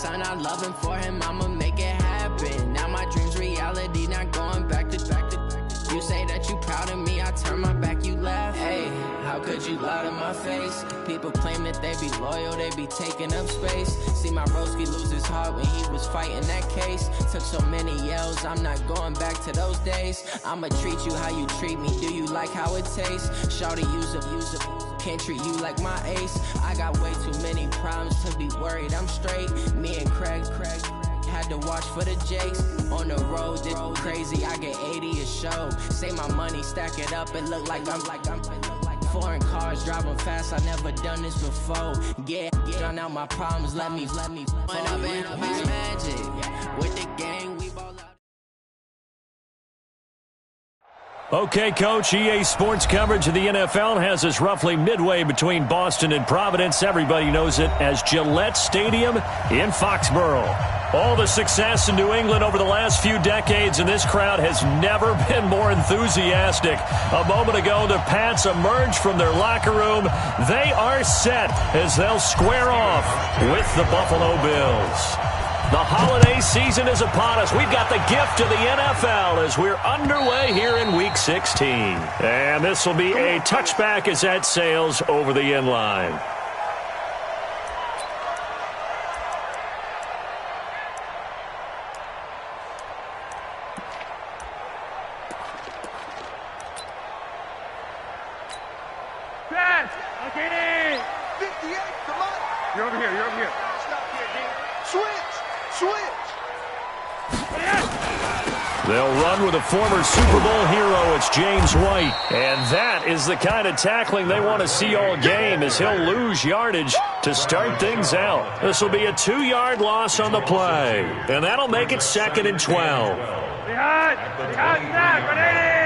son, I love him. For him, I'ma make it happen. Now my dream's reality, not going back to. You say that you proud of me, I turn my back, you laugh. Hey, how could you lie to my face? People claim that they be loyal, they be taking up space. See my broski lose his heart when he was fighting that case. Took so many yells, I'm not going back to those days. I'ma treat you how you treat me, do you like how it tastes? Shawty, use up, can't treat you like my ace. I got way too many problems to be worried, I'm straight. Me and Craig had to watch for the Jakes. On the road, this crazy, I get 80 a show. Say my money, stack it up, it look like I'm foreign cars, driving fast, I never done this before. Get drown out my problems, let me point up in a magic. With the gang, we ball out. Okay, Coach, EA Sports coverage of the NFL has us roughly midway between Boston and Providence. Everybody knows it as Gillette Stadium in Foxborough. All the success in New England over the last few decades, and this crowd has never been more enthusiastic. A moment ago, the Pats emerged from their locker room. They are set as they'll square off with the Buffalo Bills. The holiday season is upon us. We've got the gift of the NFL as we're underway here in Week 16. And this will be a touchback as that sails over the end line. You're over here. You're over here. Stop here, D. Switch. They'll run with a former Super Bowl hero. It's James White. And that is the kind of tackling they want to see all game, as he'll lose yardage to start things out. This will be a 2-yard loss on the play. And that'll make it 2nd and 12. Behind back, ready!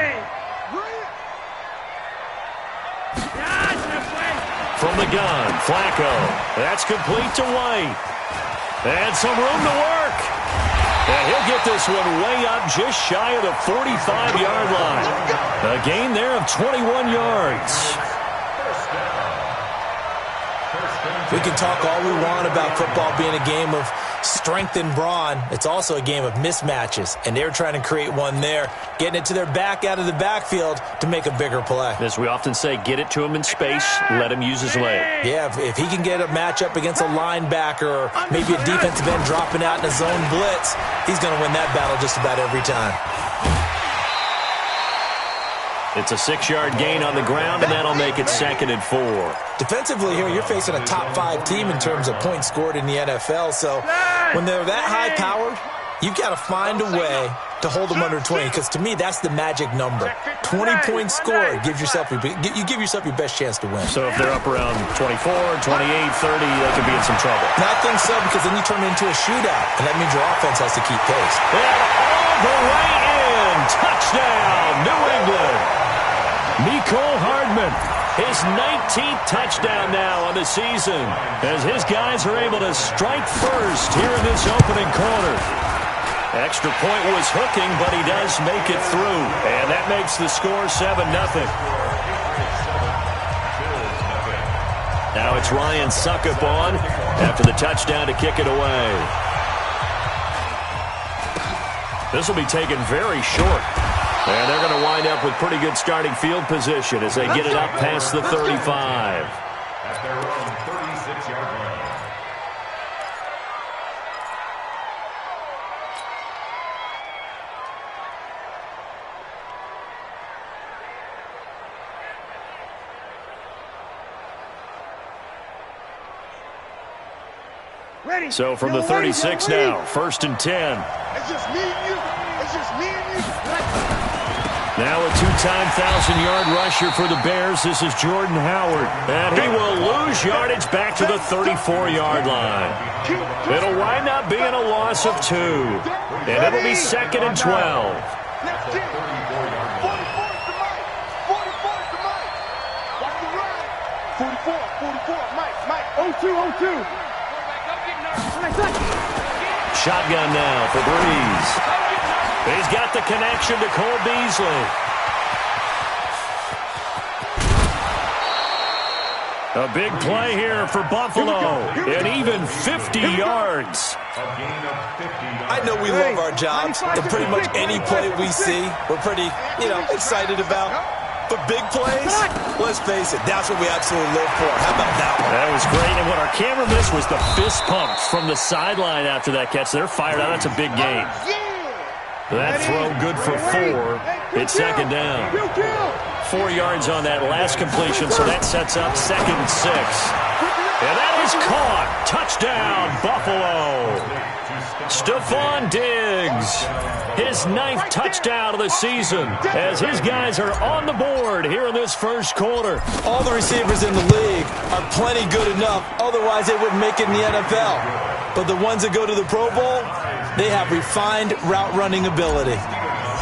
From the gun, Flacco. That's complete to White. And some room to work. And he'll get this one way up just shy of the 45-yard line. A gain there of 21 yards. We can talk all we want about football being a game of strength and brawn. It's also a game of mismatches, and they're trying to create one there, getting it to their back out of the backfield to make a bigger play. As we often say, get it to him in space, let him use his leg. Yeah, if he can get a matchup against a linebacker or maybe a defensive end dropping out in a zone blitz, he's going to win that battle just about every time. It's a 6-yard gain on the ground, and that'll make it 2nd and 4. Defensively here, you're facing a top-5 team in terms of points scored in the NFL, so when they're that high-powered, you've got to find a way to hold them under 20, because to me, that's the magic number. 20 points scored, you give yourself your best chance to win. So if they're up around 24, 28, 30, they could be in some trouble. And I think so, because then you turn it into a shootout, and that means your offense has to keep pace. And all the way in, touchdown, New England. Mecole Hardman, his 19th touchdown now on the season, as his guys are able to strike first here in this opening quarter. Extra point was hooking, but he does make it through, and that makes the score 7-0. Now it's Ryan Suckup on after the touchdown to kick it away. This will be taken very short. And they're going to wind up with pretty good starting field position as they get it up past the 35. At their own 36-yard line. Ready. So from the 36 now, 1st and 10. It's just me and you. It's just me and you. Now a 2-time 1,000-yard rusher for the Bears. This is Jordan Howard. And he will lose yardage back to the 34-yard line. It'll wind up being a loss of 2. And it'll be 2nd and 12. 44 is the Mike. 44 is the Mike. Watch the run. 44, Mike. 0-2. Shotgun now for Breeze. He's got the connection to Cole Beasley. A big play here for Buffalo, and even 50 yards. I know we love our jobs, and pretty much any play we see, we're pretty, excited about. But big plays, let's face it, that's what we absolutely live for. How about that one? That was great, and what our camera missed was the fist pump from the sideline after that catch. They're fired out. That's a big gain. That throw good for 4. It's second down. 4 yards on that last completion, so that sets up 2nd and 6. And that is caught. Touchdown, Buffalo. Stephon Diggs, his 9th touchdown of the season, as his guys are on the board here in this first quarter. All the receivers in the league are plenty good enough, otherwise they wouldn't make it in the NFL. But the ones that go to the Pro Bowl, they have refined route-running ability.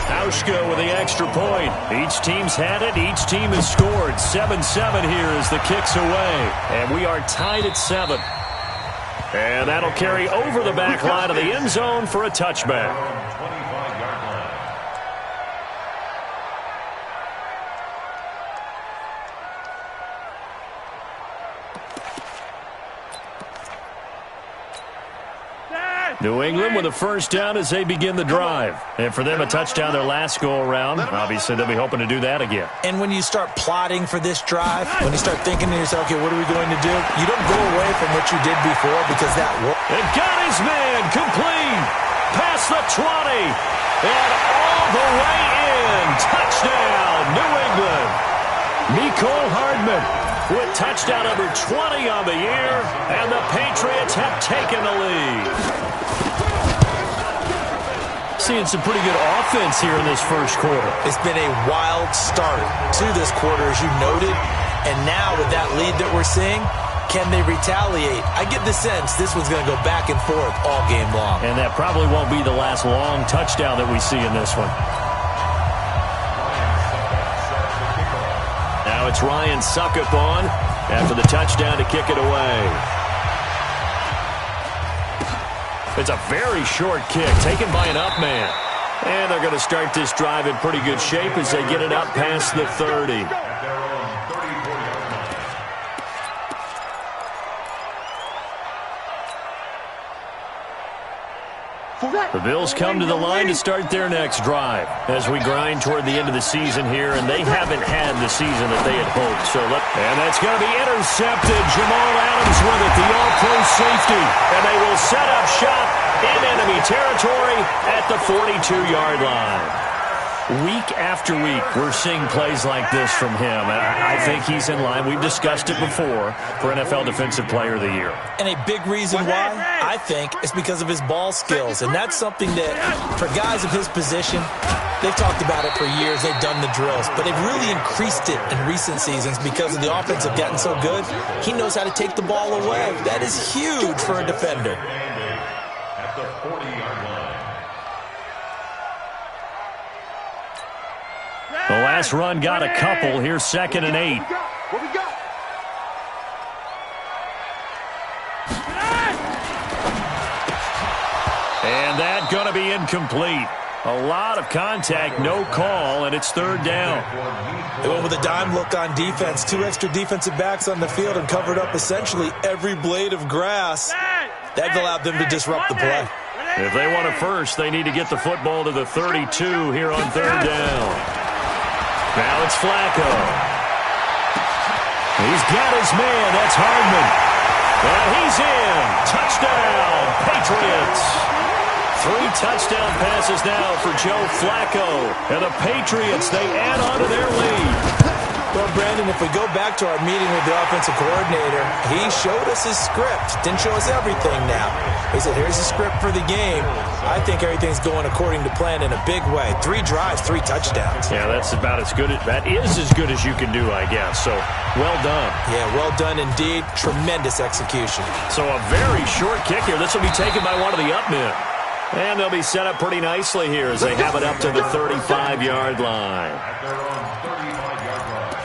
Hauschka with the extra point. Each team's had it. Each team has scored. 7-7 here as the kick's away. And we are tied at 7. And that'll carry over the back line of the end zone for a touchback. New England with a first down as they begin the drive. And for them, a touchdown their last go-around. Obviously, they'll be hoping to do that again. And when you start plotting for this drive, when you start thinking to yourself, okay, what are we going to do? You don't go away from what you did before because that worked. And got his man complete. Past the 20. And all the way in. Touchdown, New England. Mecole Hardman with touchdown number 20 on the year. And the Patriots have taken the lead. Seeing some pretty good offense here in this first quarter. It's been a wild start to this quarter, as you noted. And now with that lead that we're seeing, can they retaliate? I get the sense this one's going to go back and forth all game long. And that probably won't be the last long touchdown that we see in this one. Now it's Ryan Suckup on after the touchdown to kick it away. It's a very short kick taken by an up man. And they're going to start this drive in pretty good shape as they get it up past the 30. The Bills come to the line to start their next drive as we grind toward the end of the season here, and they haven't had the season that they had hoped. And that's going to be intercepted. Jamal Adams with it, the all-pro safety. And they will set up shop in enemy territory at the 42-yard line. Week after week, we're seeing plays like this from him. I think he's in line. We've discussed it before for NFL Defensive Player of the Year. And a big reason why, I think, is because of his ball skills. And that's something that, for guys of his position, they've talked about it for years. They've done the drills. But they've really increased it in recent seasons because of the offense have gotten so good. He knows how to take the ball away. That is huge for a defender. At the 40-yard line. The last run got a couple. Here's 2nd and 8. What we got? And that going to be incomplete. A lot of contact, no call, and it's 3rd down. They went with a dime look on defense. 2 extra defensive backs on the field and covered up essentially every blade of grass. That allowed them to disrupt the play. If they want a first, they need to get the football to the 32 here on 3rd down. Now it's Flacco. He's got his man. That's Hardman. And he's in. Touchdown, Patriots. 3 touchdown passes now for Joe Flacco. And the Patriots, they add on to their lead. Well, Brandon, if we go back to our meeting with the offensive coordinator, he showed us his script. Didn't show us everything now. He said, here's the script for the game. I think everything's going according to plan in a big way. 3 drives, 3 touchdowns. Yeah, that's about as good. That is as good as you can do, I guess. So, well done. Yeah, well done indeed. Tremendous execution. So a very short kick here. This will be taken by one of the up men. And they'll be set up pretty nicely here as they have it up to the 35-yard line. At their own 35-yard line.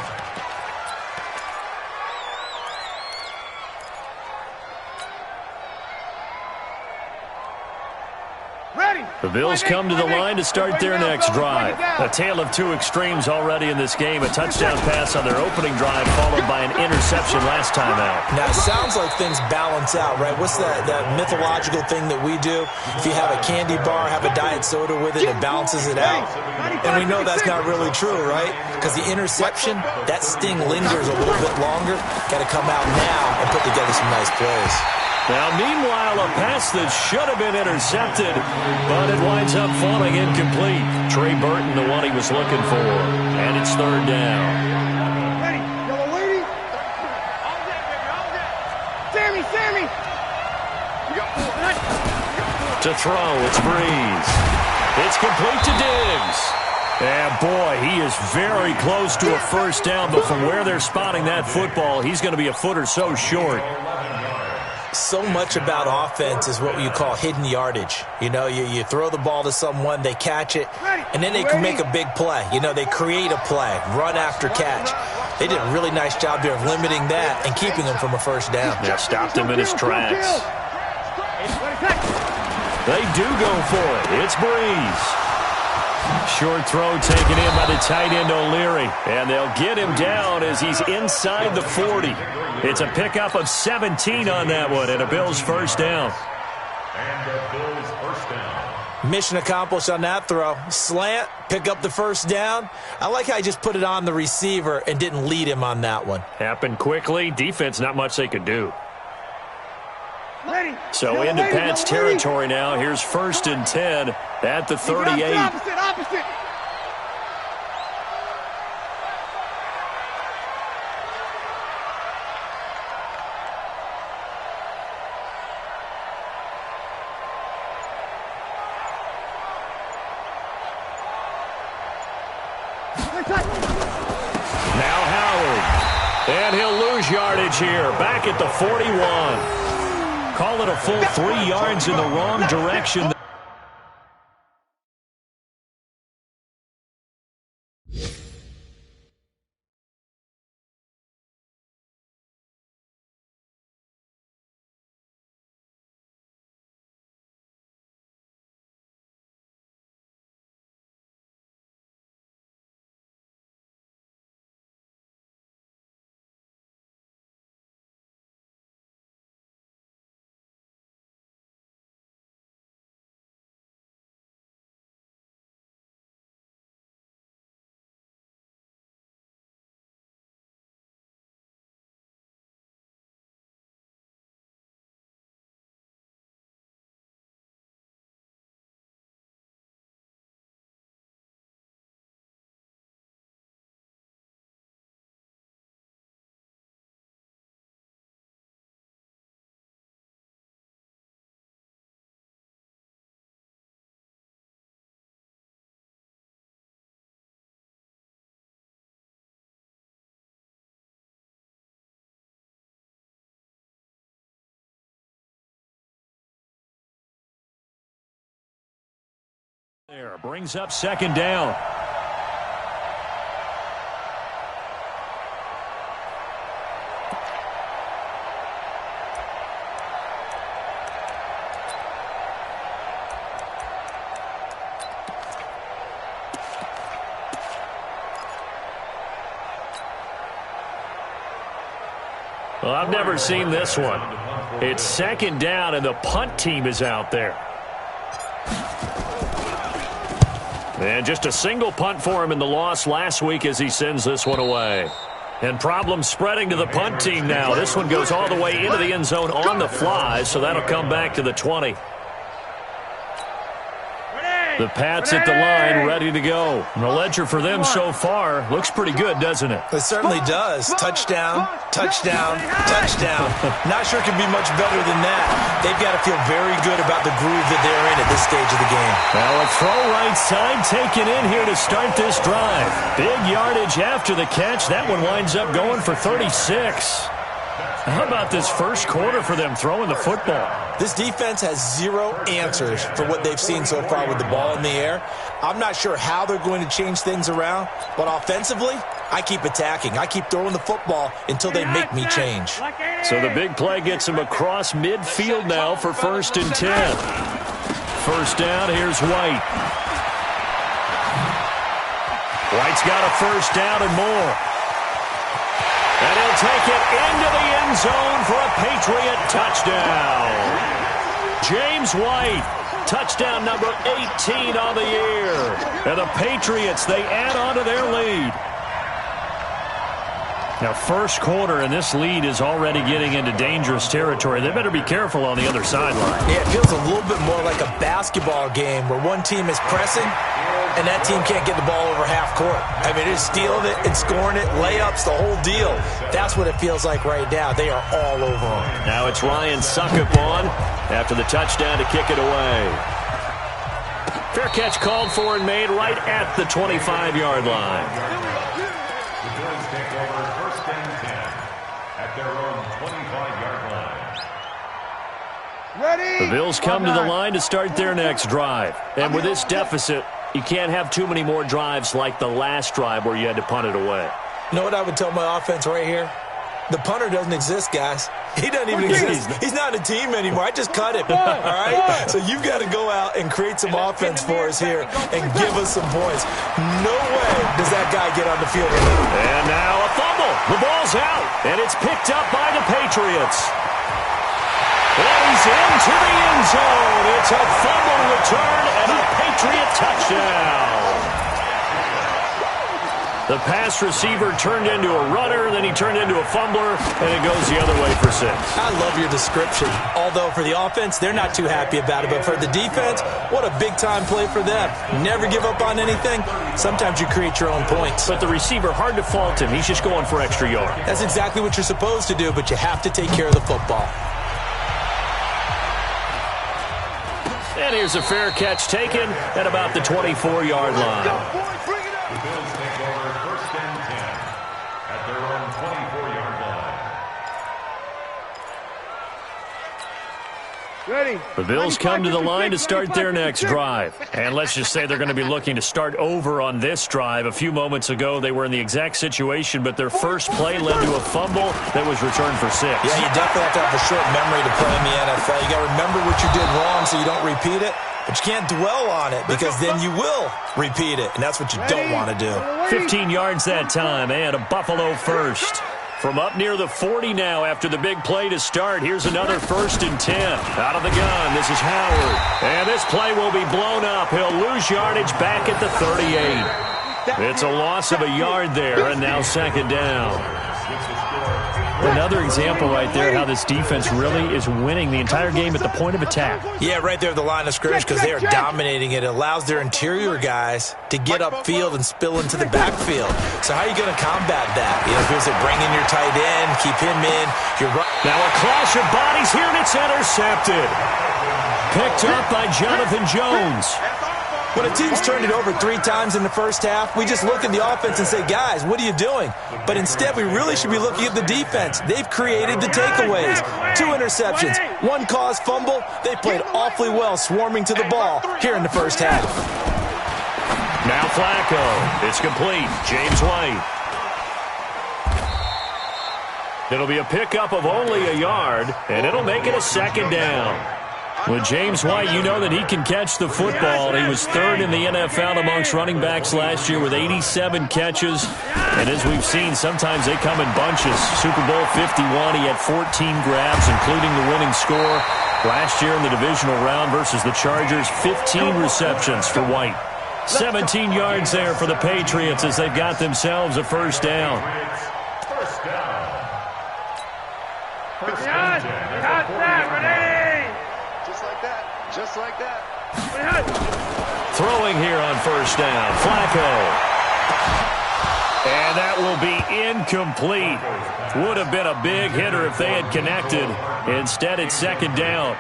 Ready. The Bills come to the line to start their next drive. A tale of two extremes already in this game. A touchdown pass on their opening drive, followed by an interception last time out. Now, it sounds like things balance out, right? What's that mythological thing that we do? If you have a candy bar, have a diet soda with it, it balances it out. And we know that's not really true, right? Because the interception, that sting lingers a little bit longer. Got to come out now and put together some nice plays. Now, meanwhile, a pass that should have been intercepted, but it winds up falling incomplete. Trey Burton, the one he was looking for, and it's third down. Ready, yellow lady. All day, baby, all day. Sammy. You got 4. To throw, it's Breeze. It's complete to Diggs. And, boy, he is very close to a first down, but from where they're spotting that football, he's going to be a foot or so short. So much about offense is what you call hidden yardage. You know, you throw the ball to someone, they catch it, and then they can make a big play. You know, they create a play, run after catch. They did a really nice job there of limiting that and keeping him from a first down. Yeah, stopped him in his tracks. They do go for it. It's Breeze. Short throw taken in by the tight end O'Leary. And they'll get him down as he's inside the 40. It's a pickup of 17 on that one and a Bills first down. And the Bills first down. Mission accomplished on that throw. Slant, pick up the first down. I like how he just put it on the receiver and didn't lead him on that one. Happened quickly. Defense, not much they could do. Ready. So into Pat's territory now. Here's 1st and 10 at the 38. Opposite. Now Howard. And he'll lose yardage here. Back at the 41. Call it a full 3 yards in the wrong direction. There, brings up 2nd down. Well, I've never seen this one. It's 2nd down, and the punt team is out there. And just a single punt for him in the loss last week as he sends this one away. And problems spreading to the punt team now. This one goes all the way into the end zone on the fly, so that'll come back to the 20. The Pats at the line, ready to go. And the ledger for them so far looks pretty good, doesn't it? It certainly does. Touchdown, touchdown, touchdown. Not sure it can be much better than that. They've got to feel very good about the groove that they're in at this stage of the game. Well, a throw right side taken in here to start this drive. Big yardage after the catch. That one winds up going for 36. How about this first quarter for them throwing the football? This defense has 0 answers for what they've seen so far with the ball in the air. I'm not sure how they're going to change things around, but offensively, I keep attacking. I keep throwing the football until they make me change. So the big play gets him across midfield now for 1st and 10. first down. Here's White. White's got a first down and more. And he'll take it into the end zone for a Patriot touchdown. James White, touchdown number 18 on the year. And the Patriots, they add on to their lead. Now, first quarter, and this lead is already getting into dangerous territory. They better be careful on the other sideline. Yeah, it feels a little bit more like a basketball game where one team is pressing and that team can't get the ball over half court. I mean, they're stealing it and scoring it, layups, the whole deal. That's what it feels like right now. They are all over them. Now it's Ryan Suckup on after the touchdown to kick it away. Fair catch called for and made right at the 25-yard line. The Bills take over first and 10 at their own 25-yard line. Ready? The Bills come to the line to start their next drive. And with this deficit, you can't have too many more drives like the last drive where you had to punt it away. You know what I would tell my offense right here? The punter doesn't exist, guys. He doesn't even exist. He's not a team anymore. I just cut him, all right? So you've got to go out and create some offense for us here and give us some points. No way does that guy get on the field. And now a fumble. The ball's out, and it's picked up by the Patriots. And he's into the end zone. It's a fumble return and a Patriot touchdown. The pass receiver turned into a runner, then he turned into a fumbler, and it goes the other way for 6. I love your description. Although for the offense, they're not too happy about it. But for the defense, what a big-time play for them. Never give up on anything. Sometimes you create your own points. But the receiver, hard to fault him. He's just going for extra yard. That's exactly what you're supposed to do, but you have to take care of the football. And here's a fair catch taken at about the 24-yard line. The Bills take over first and 10 at their own 24-yard line. Ready? The Bills come to the line to start their next drive. And let's just say they're going to be looking to start over on this drive. A few moments ago, they were in the exact situation, but their first play led to a fumble that was returned for 6. Yeah, you definitely have to have a short memory to play in the NFL. You got to remember what you did wrong so you don't repeat it. But you can't dwell on it because then you will repeat it, and that's what you don't want to do. 15 yards that time, and a Buffalo first. From up near the 40 now after the big play to start. Here's another first and 10. Out of the gun, this is Howard. And this play will be blown up. He'll lose yardage back at the 38. It's a loss of a yard there, and now second down. Another example right there how this defense really is winning the entire game at the point of attack. Yeah, right there at the line of scrimmage because they are dominating it. It allows their interior guys to get upfield and spill into the backfield. So how are you going to combat that? You know, here's it, bring in your tight end, keep him in. Now a clash of bodies here, and it's intercepted. Picked up by Jonathan Jones. When a team's turned it over 3 times in the first half, we just look at the offense and say, guys, what are you doing? But instead, we really should be looking at the defense. They've created the takeaways. 2 interceptions, 1 caused fumble. They played awfully well swarming to the ball here in the first half. Now Flacco. It's complete. James White. It'll be a pickup of only a yard, and it'll make it a second down. With James White, you know that he can catch the football. He was 3rd in the NFL amongst running backs last year with 87 catches. And as we've seen, sometimes they come in bunches. Super Bowl 51, he had 14 grabs, including the winning score. Last year in the divisional round versus the Chargers, 15 receptions for White. 17 yards there for the Patriots as they've got themselves a first down. First down. Just like that. Throwing here on first down, Flacco. And that will be incomplete. Would have been a big hitter if they had connected. Instead, it's second down.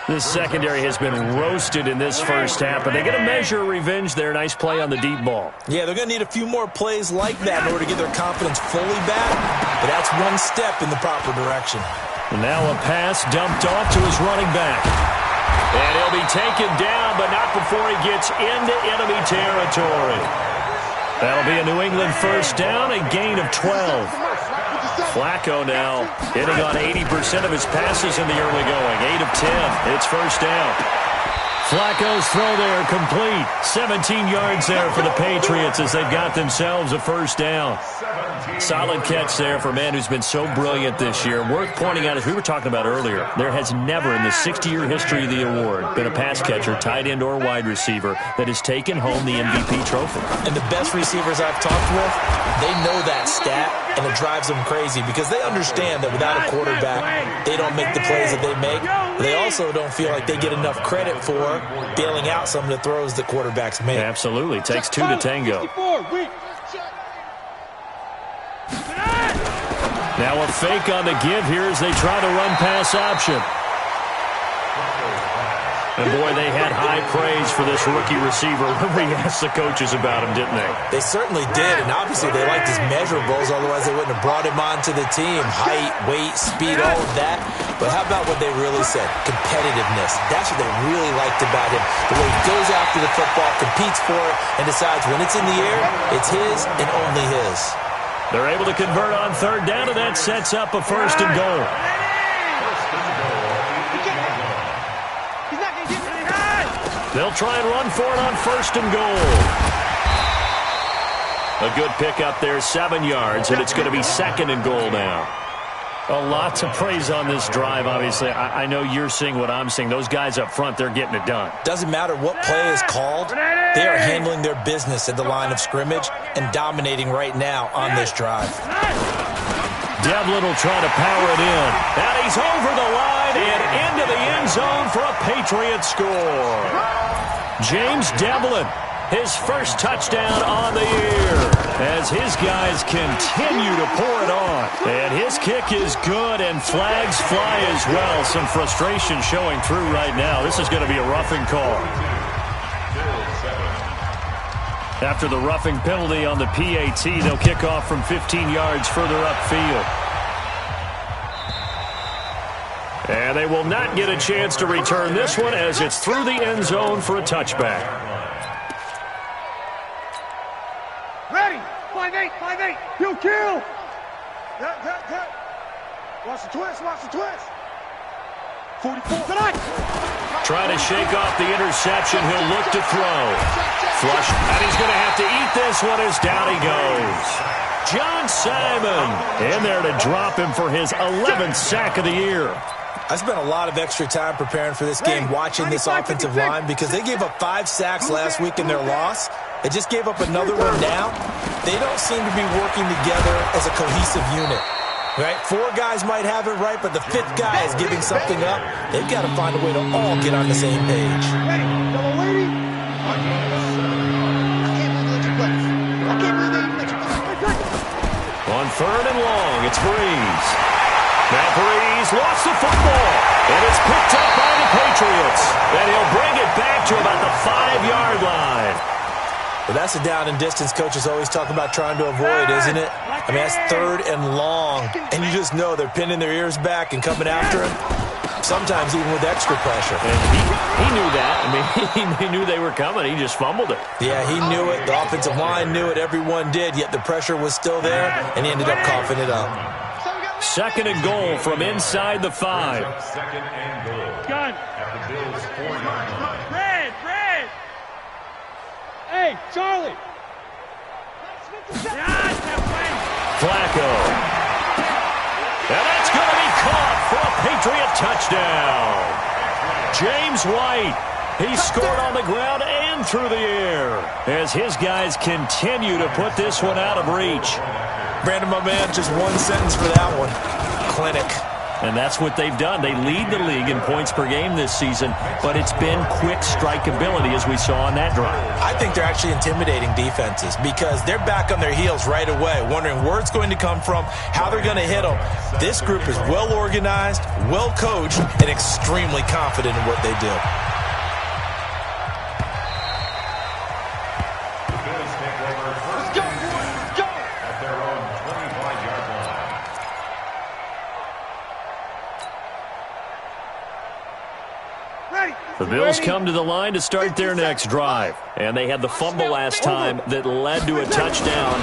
This secondary has been roasted in this first half, but they get a measure of revenge there. Nice play on the deep ball. Yeah, they're going to need a few more plays like that in order to get their confidence fully back. But that's one step in the proper direction. And now a pass dumped off to his running back. And he'll be taken down, but not before he gets into enemy territory. That'll be a New England first down, a gain of 12. Flacco now hitting on 80% of his passes in the early going. 8 of 10. It's first down. Flacco's throw there complete. 17 yards there for the Patriots as they've got themselves a first down. Solid catch there for a man who's been so brilliant this year. Worth pointing out, as we were talking about earlier, there has never in the 60-year history of the award been a pass catcher, tight end, or wide receiver that has taken home the MVP trophy. And the best receivers I've talked with, they know that stat, and it drives them crazy because they understand that without a quarterback, they don't make the plays that they make. They also don't feel like they get enough credit for bailing out some of the throws the quarterbacks make. Absolutely. It takes two to tango. Now a fake on the give here as they try to run pass option. And, boy, they had high praise for this rookie receiver when we asked the coaches about him, didn't they? They certainly did, and obviously they liked his measurables, otherwise they wouldn't have brought him onto the team. Height, weight, speed, all of that. But how about what they really said? Competitiveness. That's what they really liked about him. The way he goes after the football, competes for it, and decides when it's in the air, it's his and only his. They're able to convert on third down, and that sets up a first and goal. They'll try and run for it on first and goal. A good pickup there, 7 yards, and it's going to be second and goal now. A lot to praise on this drive, obviously. I know you're seeing what I'm seeing. Those guys up front, they're getting it done. Doesn't matter what play is called. They are handling their business at the line of scrimmage and dominating right now on this drive. Devlin will try to power it in. And he's over the line and into the end zone for a Patriot score. James Devlin, his first touchdown on the year as his guys continue to pour it on. And his kick is good, and flags fly as well. Some frustration showing through right now. This is going to be a roughing call. After the roughing penalty on the PAT, they'll kick off from 15 yards further upfield. And they will not get a chance to return this one as it's through the end zone for a touchback. Ready? 5-8, 5-8. He'll kill. Watch the twist, watch the twist. 44. Tonight. Trying to shake off the interception. He'll look to throw. Flush. And he's going to have to eat this one as down he goes. John Simon in there to drop him for his 11th sack of the year. I spent a lot of extra time preparing for this game watching this offensive line because they gave up 5 sacks last week in their loss. They just gave up another one now. They don't seem to be working together as a cohesive unit. Right? 4 guys might have it right, but the 5th guy is giving something up. They've got to find a way to all get on the same page. Ready? Double lady. I can't believe you play. I can't believe they even let you play. On third and long, it's Breeze. Now Breeze lost the football, and it's picked up by the Patriots. And he'll bring it back to about the 5-yard line. Well, that's a down and distance coaches always talk about trying to avoid, isn't it? I mean, that's third and long, and you just know they're pinning their ears back and coming after him, sometimes even with extra pressure. And he knew that. I mean, he knew they were coming. He just fumbled it. Yeah, he knew it. The offensive line knew it. Everyone did, yet the pressure was still there, and he ended up coughing it up. Second and goal from inside the 5. Second and goal. Gun. At the Bills' 4-yard line. Red. Hey, Charlie. Flacco. And that's going to be caught for a Patriot touchdown. James White. He scored on the ground and through the air as his guys continue to put this one out of reach. Brandon, my man, just one sentence for that one. Clinic. And that's what they've done. They lead the league in points per game this season, but it's been quick strike ability as we saw on that drive. I think they're actually intimidating defenses because they're back on their heels right away, wondering where it's going to come from, how they're going to hit them. This group is well organized, well coached, and extremely confident in what they do. The Bills take over first and 10 at their own 25-yard line. The Bills come to the line to start their next drive. And they had the fumble last time that led to a touchdown.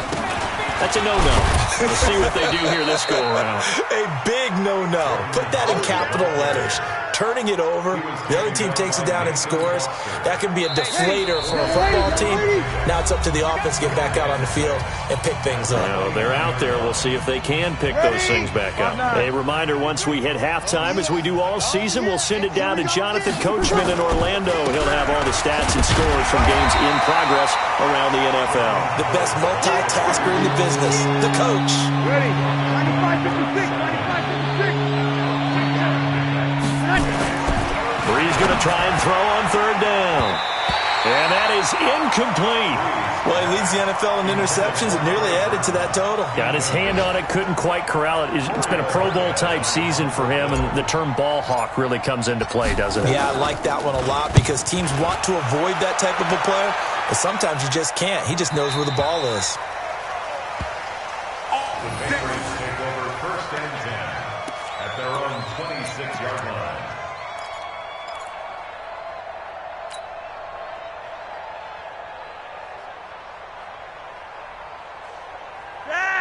That's a no-no. We'll see what they do here this go-around. A big no-no. Put that in capital letters. turning it over, the other team takes it down and scores. That can be a deflator for a football team. Now it's up to the offense to get back out on the field and pick things up. Well, they're out there. We'll see if they can pick those things back up. A reminder, once we hit halftime, as we do all season, we'll send it down to Jonathan Coachman in Orlando. He'll have all the stats and scores from games in progress around the NFL. The best multitasker in the business, the coach. Ready. 95-56. 95-56. Bree's going to try and throw on third down. And that is incomplete. Well, he leads the NFL in interceptions and nearly added to that total. Got his hand on it, couldn't quite corral it. It's been a Pro Bowl-type season for him, and the term ball hawk really comes into play, doesn't it? Yeah, I like that one a lot because teams want to avoid that type of a player, but sometimes you just can't. He just knows where the ball is. The Patriots take over first and 10 at their own 26-yard line.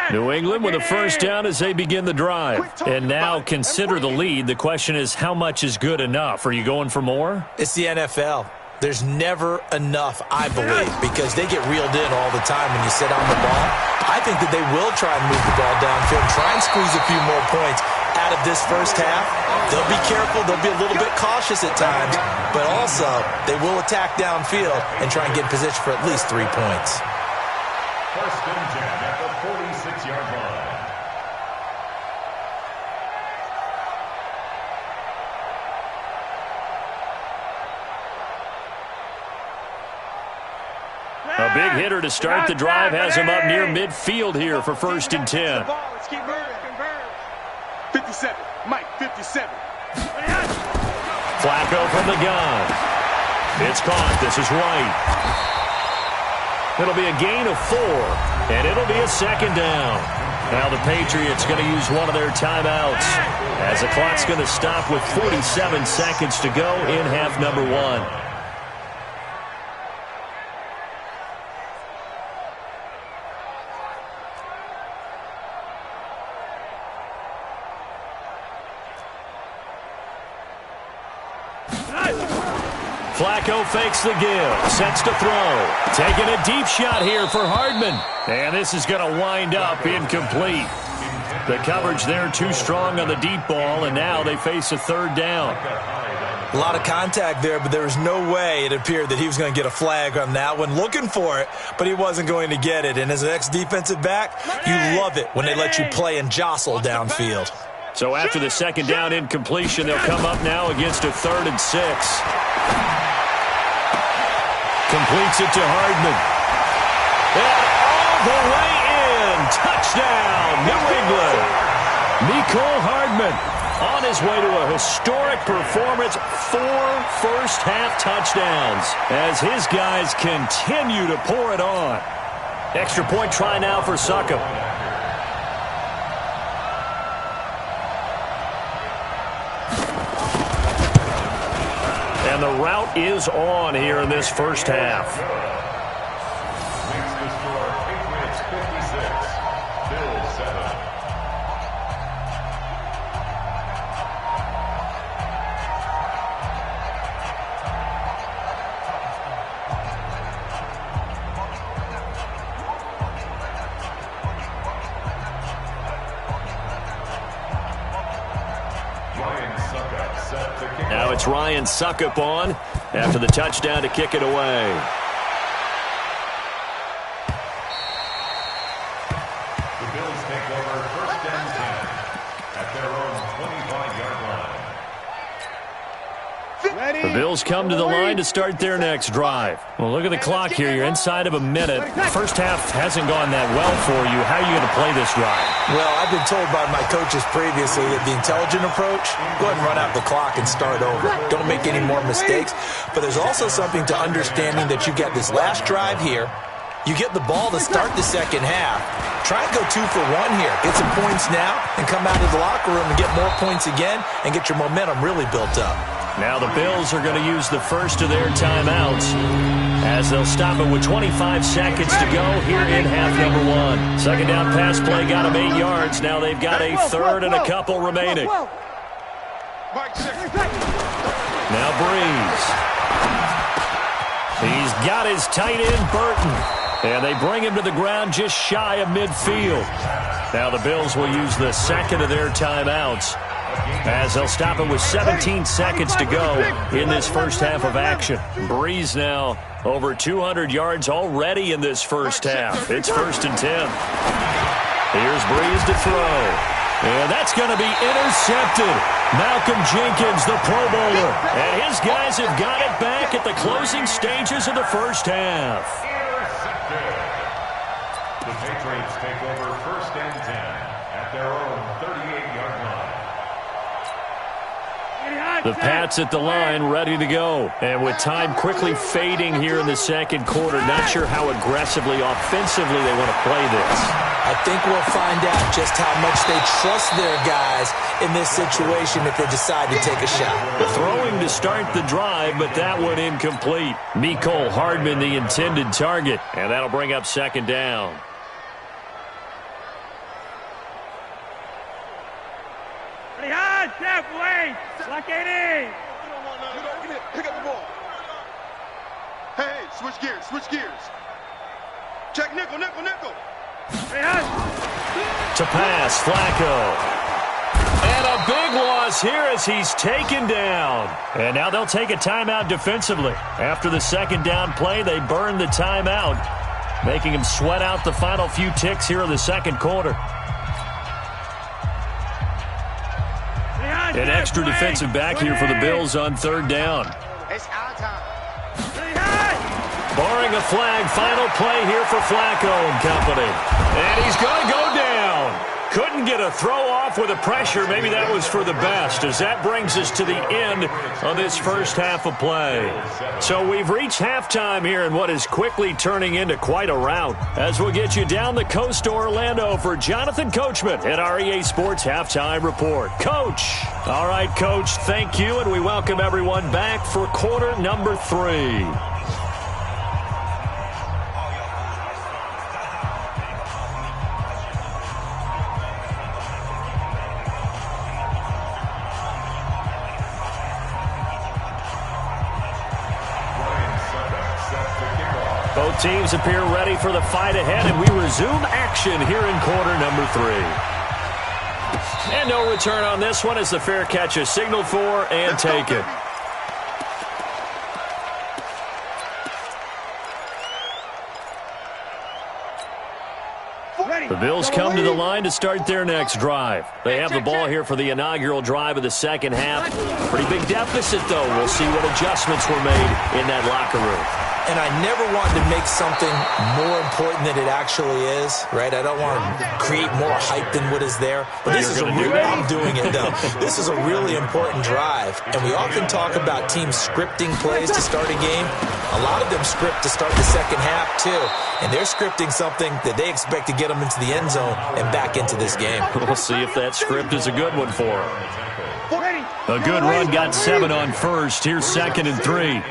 New England with a first down as they begin the drive. And now consider the lead. The question is, how much is good enough? Are you going for more? It's the NFL. There's never enough, I believe, because they get reeled in all the time when you sit on the ball. I think that they will try and move the ball downfield and try and squeeze a few more points out of this first half. They'll be careful. They'll be a little bit cautious at times, but also they will attack downfield and try and get in position for at least 3 points. First and 10 at the 46-yard line. A big hitter to start the drive has him up near midfield here for first and 10. Let's keep moving. 57. Mike, 57. Flacco from the gun. It's caught. This is White. It'll be a gain of 4, and it'll be a second down. Now the Patriots going to use one of their timeouts as the clock's going to stop with 47 seconds to go in half number 1. Flacco fakes the give, sets to throw. Taking a deep shot here for Hardman. And this is going to wind up incomplete. The coverage there too strong on the deep ball, and now they face a third down. A lot of contact there, but there was no way it appeared that he was going to get a flag on that one. Looking for it, but he wasn't going to get it. And as an ex-defensive back, you love it when they let you play and jostle downfield. So after the second down incompletion, they'll come up now against a 3rd and 6. Completes it to Hardman. And all the way in. Touchdown, New England. Mecole Hardman on his way to a historic performance. 4 first-half touchdowns as his guys continue to pour it on. Extra point try now for Succop. And the route is on here in this first half. Makes the score Patriots 56, Bills 7. Now it's Ryan Succop on after the touchdown to kick it away. The Bills take over first and 10 at their own 25-yard line. The Bills come to the line to start their next drive. Well, look at the clock here. You're inside of a minute. The first half hasn't gone that well for you. How are you going to play this drive? Well, I've been told by my coaches previously that the intelligent approach, go ahead and run out the clock and start over. Don't make any more mistakes. But there's also something to understanding that you get this last drive here. You get the ball to start the second half. Try and go 2 for 1 here. Get some points now and come out of the locker room and get more points again and get your momentum really built up. Now the Bills are going to use the first of their timeouts as they'll stop it with 25 seconds to go here in half number 1. Second down pass play got them 8 yards. Now they've got a 3rd and a couple remaining. Now Breeze. He's got his tight end, Burton. And they bring him to the ground just shy of midfield. Now the Bills will use the second of their timeouts, as they'll stop it with 17 seconds to go in this first half of action. Breeze now over 200 yards already in this first half. It's 1st and 10. Here's Breeze to throw. And that's going to be intercepted. Malcolm Jenkins, the Pro Bowler. And his guys have got it back at the closing stages of the first half. The Patriots take over 1st and 10 at their own 38-yard line. The Pats at the line, ready to go. And with time quickly fading here in the second quarter, not sure how aggressively, offensively they want to play this. I think we'll find out just how much they trust their guys in this situation if they decide to take a shot. The throwing to start the drive, but that one incomplete. Mecole Hardman, the intended target, and that'll bring up 2nd down. Pretty hard, step away. Lock it in. Pick up the ball. Hey, switch gears, switch gears. Check nickel, nickel, nickel. To pass, Flacco. And a big loss here as he's taken down. And now they'll take a timeout defensively. After the 2nd down play, they burn the timeout, making him sweat out the final few ticks here in the second quarter. An extra defensive back here for the Bills on 3rd down. It's our time. Barring a flag, final play here for Flacco and company. And he's going to go down. Couldn't get a throw off with the pressure. Maybe that was for the best, as that brings us to the end of this first half of play. So we've reached halftime here in what is quickly turning into quite a rout, as we'll get you down the coast to Orlando for Jonathan Coachman at our EA Sports Halftime Report. Coach. All right, Coach, thank you, and we welcome everyone back for quarter number 3. Both teams appear ready for the fight ahead, and we resume action here in quarter number 3. And no return on this one as the fair catch is signaled for and taken. The Bills come to the line to start their next drive. They have the ball here for the inaugural drive of the second half. Pretty big deficit, though. We'll see what adjustments were made in that locker room. And I never wanted to make something more important than it actually is, right? I don't want to create more hype than what is there. But this is I'm doing it, though. This is a really important drive. And we often talk about teams scripting plays to start a game. A lot of them script to start the second half, too. And they're scripting something that they expect to get them into the end zone and back into this game. We'll see if that script is a good one for them. A good run got 7 on first. Here's 2nd and 3.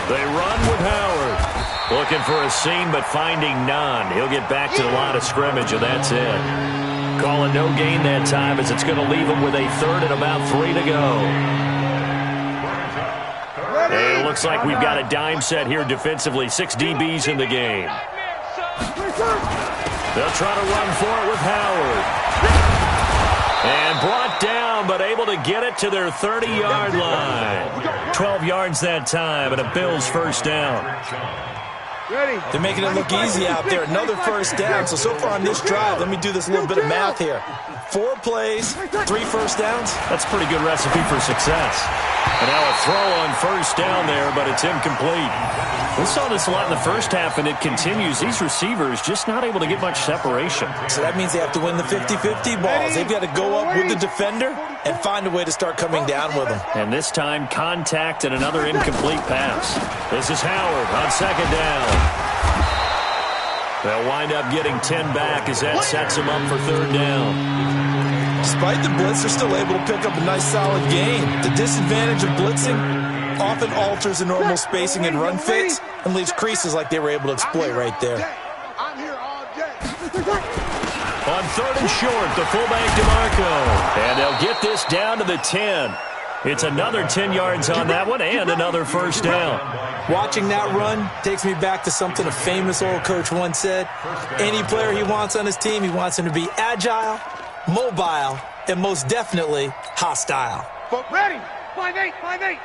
They run with Howard. Looking for a seam, but finding none. He'll get back to the line of scrimmage, and that's it. Call it no gain that time, as it's going to leave him with a 3rd and about 3 to go. And it looks like we've got a dime set here defensively. 6 DBs in the game. They'll try to run for it with Howard. And brought down, but able to get it to their 30-yard line. 12 yards that time, and a Bills first down. They're making it look easy out there. Another first down. So far on this drive, let me do this little bit of math here. 4 plays, 3 first downs. That's a pretty good recipe for success. And now a throw on first down there, but it's incomplete. We saw this a lot in the first half, and it continues. These receivers just not able to get much separation. So that means they have to win the 50-50 balls. They've got to go up with the defender and find a way to start coming down with them. And this time, contact and another incomplete pass. This is Howard on 2nd down. They'll wind up getting 10 back as that sets them up for 3rd down. Despite the blitz, they're still able to pick up a nice solid gain. The disadvantage of blitzing often alters the normal spacing and run fits and leaves creases like they were able to exploit right there. On 3rd and short, the fullback DeMarco. And they'll get this down to the 10. It's another 10 yards on that one and another first down. Watching that run takes me back to something a famous old coach once said. Any player he wants on his team, he wants him to be agile, mobile, and most definitely hostile. Ready? 5-8, 5-8.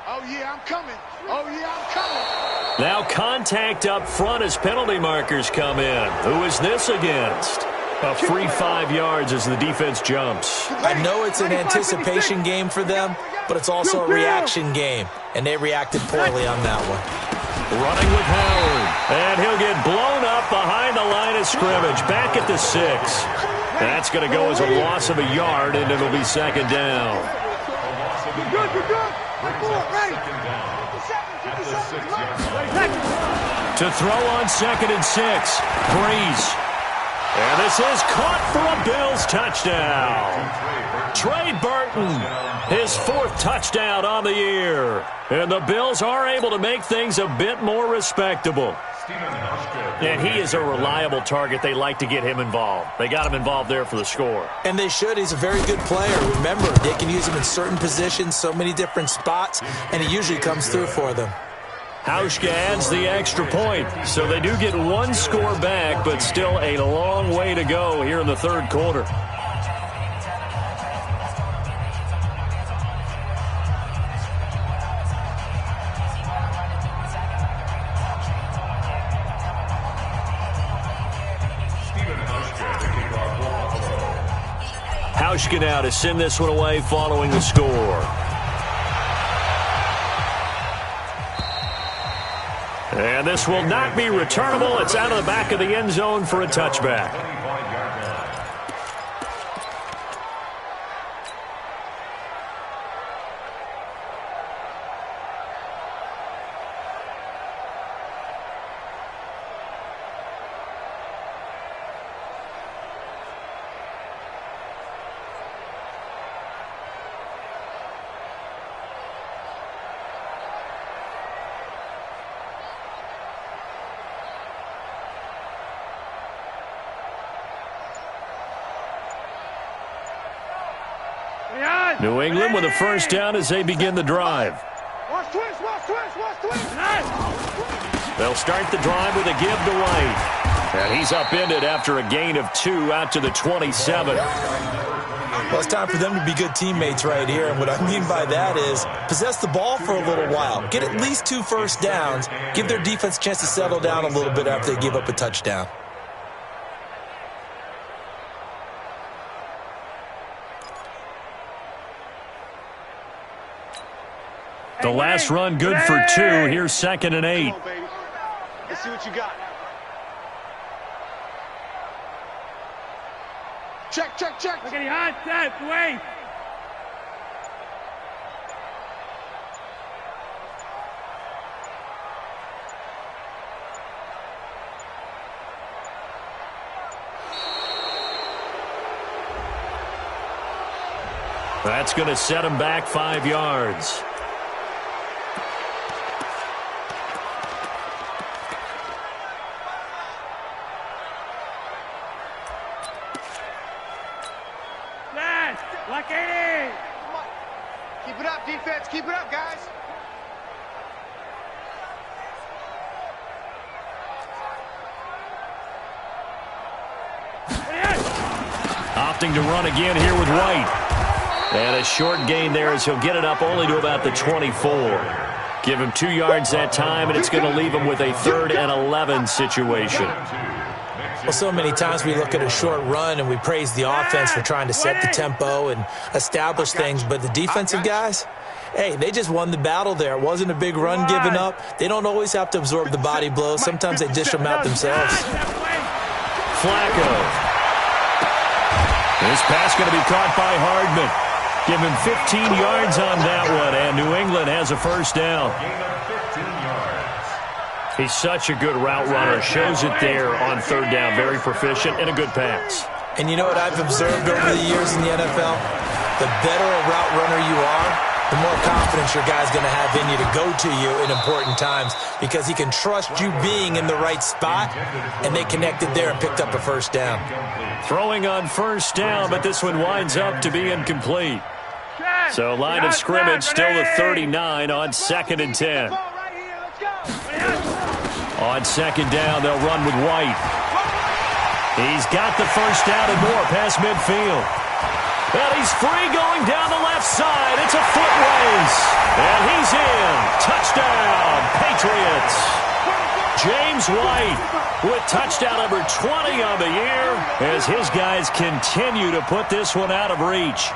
Oh, yeah, I'm coming. Oh, yeah, I'm coming. Now contact up front as penalty markers come in. Who is this against? A free 5 yards as the defense jumps. I know it's an anticipation game for them, but it's also a reaction game, and they reacted poorly on that one. Running with Howard, and he'll get blown up behind the line of scrimmage, back at the 6. That's going to go as a loss of a yard, and it'll be 2nd down. You're good. Ready. To throw on 2nd and 6, Breeze. And this is caught for a Bills touchdown. Trey Burton, his 4th touchdown on the year. And the Bills are able to make things a bit more respectable. And he is a reliable target. They like to get him involved. They got him involved there for the score. And they should. He's a very good player. Remember, they can use him in certain positions, so many different spots, and he usually comes through for them. Hauschka adds the extra point, so they do get 1 score back, but still a long way to go here in the 3rd quarter. Hauschka now to send this one away following the score. And this will not be returnable. It's out of the back of the end zone for a touchback. New England with a first down as they begin the drive. Watch twist. They'll start the drive with a give to White. And he's upended after a gain of 2 out to the 27. Well, it's time for them to be good teammates right here. And what I mean by that is possess the ball for a little while. Get at least 2 first downs. Give their defense a chance to settle down a little bit after they give up a touchdown. The last run good for 2. Here's 2nd and 8. Come on, baby. Let's see what you got. Check. Look at the hot set, wait. That's going to set him back 5 yards. Keep it up, defense. Keep it up, guys. Opting to run again here with White. And a short gain there as he'll get it up only to about the 24. Give him 2 yards that time, and it's going to leave him with a 3rd and 11 situation. Well, so many times we look at a short run and we praise the offense for trying to set the tempo and establish things, but the defensive guys, hey, they just won the battle there. It wasn't a big run given up. They don't always have to absorb the body blows. Sometimes they dish them out themselves. Flacco. This pass going to be caught by Hardman. Give him 15 yards on that one, and New England has a first down. He's such a good route runner. Shows it there on 3rd down. Very proficient and a good pass. And you know what I've observed over the years in the NFL? The better a route runner you are, the more confidence your guy's going to have in you to go to you in important times because he can trust you being in the right spot, and they connected there and picked up a first down. Throwing on first down, but this one winds up to be incomplete. So line of scrimmage still a 39 on 2nd and 10. On 2nd down, they'll run with White. He's got the first down and more past midfield. And he's free going down the left side. It's a foot race. And he's in. Touchdown, Patriots. James White with touchdown number 20 on the year as his guys continue to put this one out of reach.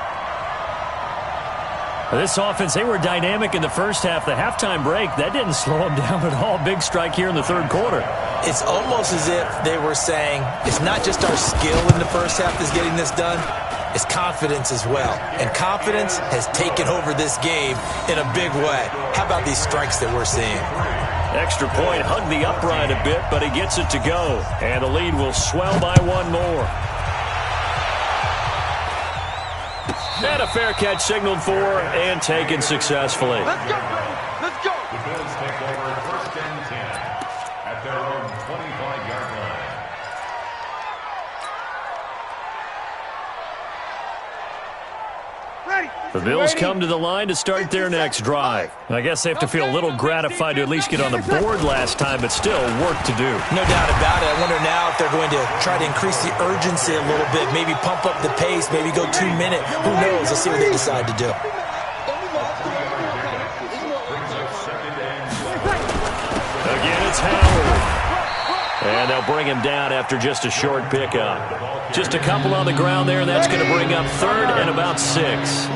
This offense, they were dynamic in the first half. The halftime break, that didn't slow them down at all. Big strike here in the third quarter. It's almost as if they were saying, it's not just our skill in the first half that's getting this done, it's confidence as well. And confidence has taken over this game in a big way. How about these strikes that we're seeing? Extra point, hugged the upright a bit, but he gets it to go. And the lead will swell by one more. And a fair catch signaled for and taken successfully. Let's go, baby. Let's go. The Bills take over 1st and 10 at their own 25-yard line. Ready. The Bills come to the line to start their next drive. I guess they have to feel a little gratified to at least get on the board last time, but still work to do. No doubt about it. I wonder now if they're going to try to increase the urgency a little bit, maybe pump up the pace, maybe go 2 minute. Who knows? Let's see what they decide to do. Again, it's Howard. And they'll bring him down after just a short pickup. Just a couple on the ground there, and that's going to bring up 3rd and about 6.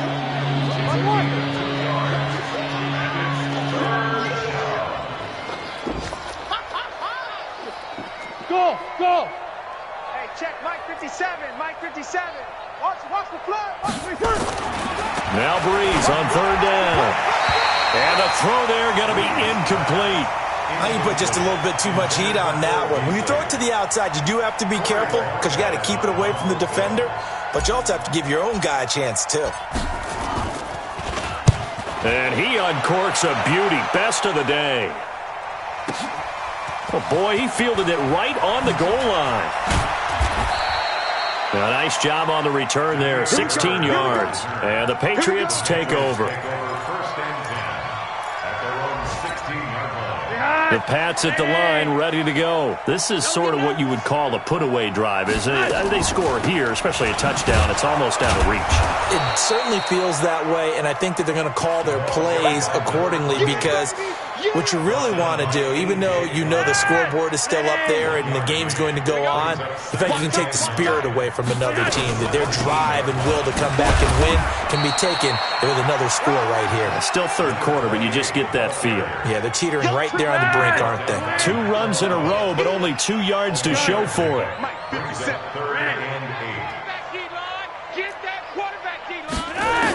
Go, go. Hey, check Mike 57. Mike 57. Watch the flood. Watch the return. Now Breeze on 3rd down. And the throw there going to be incomplete. I think you put just a little bit too much heat on that one. When you throw it to the outside, you do have to be careful because you got to keep it away from the defender, but you also have to give your own guy a chance too. And he uncorks a beauty. Best of the day. Oh, boy, he fielded it right on the goal line. A nice job on the return there, 16 yards. And the Patriots take over. 1st and 10 at their own 16-yard line. The Pats at the line, ready to go. This is sort of what you would call a put-away drive, isn't it? They score here, especially a touchdown. It's almost out of reach. It certainly feels that way, and I think that they're going to call their plays accordingly because what you really want to do, even though you know the scoreboard is still up there and the game's going to go on, in fact, you can take the spirit away from another team, that their drive and will to come back and win can be taken with another score right here. Still third quarter, but you just get that feel. Yeah, they're teetering right there on the brink, aren't they? 2 runs in a row, but only 2 yards to show for it. Mike 57. 3rd and 8. Get that quarterback, D-line.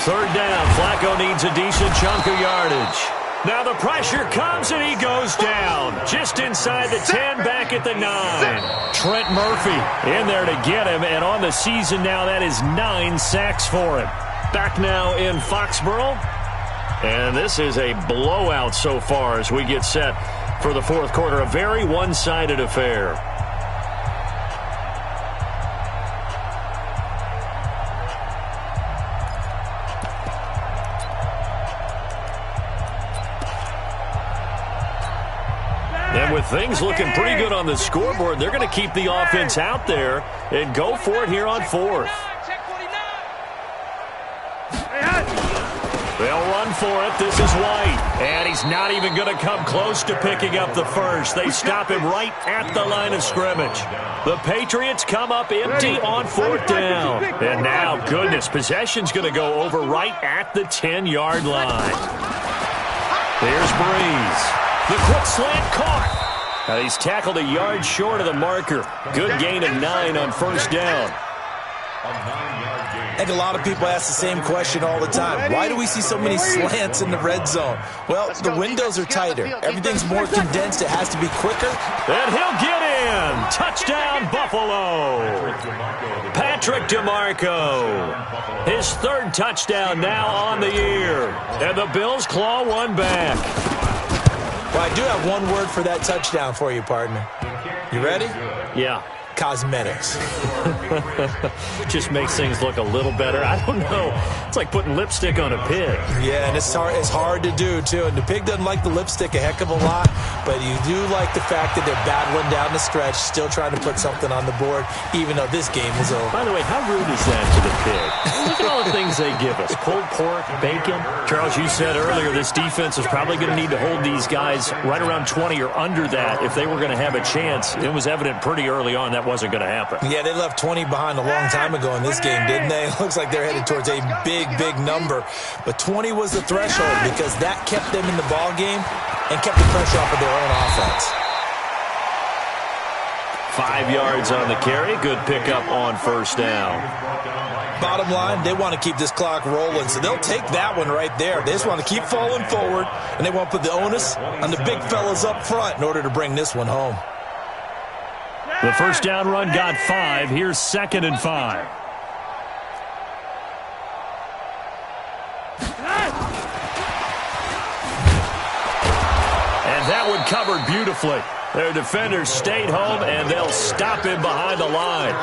3rd down. Flacco needs a decent chunk of yardage. Now the pressure comes and he goes down. Just inside the 10, back at the 9. Trent Murphy in there to get him, and on the season now that is 9 sacks for him. Back now in Foxborough. And this is a blowout so far as we get set for the fourth quarter. A very one-sided affair. And with things looking pretty good on the scoreboard, they're going to keep the offense out there and go for it here on 4th. They'll run for it. This is White. And he's not even going to come close to picking up the first. They stop him right at the line of scrimmage. The Patriots come up empty on 4th down. And now, goodness, possession's going to go over right at the 10-yard line. There's Breeze. The quick slant caught. He's tackled a yard short of the marker. Good gain of 9 on 1st down. I think a lot of people ask the same question all the time. Why do we see so many slants in the red zone? Well, the windows are tighter. Everything's more condensed. It has to be quicker. And he'll get in. Touchdown. Touchdown, Buffalo. Patrick DeMarco. His third touchdown now on the year. And the Bills claw one back. Well, I do have one word for that touchdown for you, partner. You ready? Yeah. Cosmetics. Just makes things look a little better. I don't know. It's like putting lipstick on a pig. Yeah, and it's hard to do, too. And the pig doesn't like the lipstick a heck of a lot, but you do like the fact that they're battling down the stretch, still trying to put something on the board, even though this game is over. By the way, how rude is that to the pig? Look at all the things they give us. Pulled pork, bacon. Charles, you said earlier this defense is probably going to need to hold these guys right around 20 or under that if they were going to have a chance. It was evident pretty early on that wasn't going to happen. Yeah, they left 20 behind a long time ago in this game, didn't they? It looks like they're headed towards a big, big number. But 20 was the threshold because that kept them in the ball game and kept the pressure off of their own offense. 5 yards on the carry. Good pickup on first down. Bottom line, they want to keep this clock rolling, so they'll take that one right there. They just want to keep falling forward, and they want to put the onus on the big fellas up front in order to bring this one home. The first down run got 5. Here's 2nd and 5. And that one covered beautifully. Their defenders stayed home, and they'll stop him behind the line.